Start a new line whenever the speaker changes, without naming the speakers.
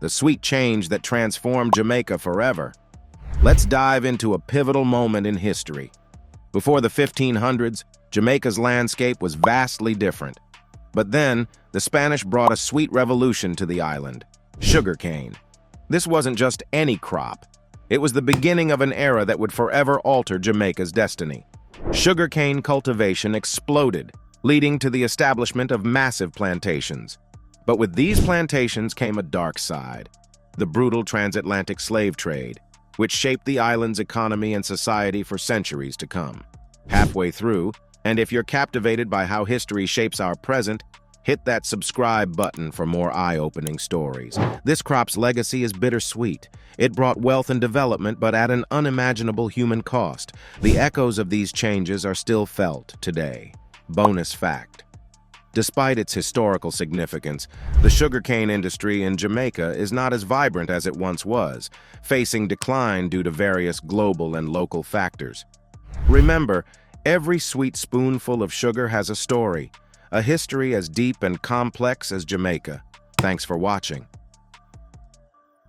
the sweet change that transformed Jamaica forever. Let's dive into a pivotal moment in history. Before the 1500s, Jamaica's landscape was vastly different. But then, the Spanish brought a sweet revolution to the island: sugarcane. This wasn't just any crop. It was the beginning of an era that would forever alter Jamaica's destiny. Sugarcane cultivation exploded, leading to the establishment of massive plantations. But with these plantations came a dark side: the brutal transatlantic slave trade, which shaped the island's economy and society for centuries to come. Halfway through, and if you're captivated by how history shapes our present, hit that subscribe button for more eye-opening stories. This crop's legacy is bittersweet. It brought wealth and development, but at an unimaginable human cost. The echoes of these changes are still felt today. Bonus fact: despite its historical significance, the sugarcane industry in Jamaica is not as vibrant as it once was, facing decline due to various global and local factors. Remember, every sweet spoonful of sugar has a story, a history as deep and complex as Jamaica. Thanks for watching.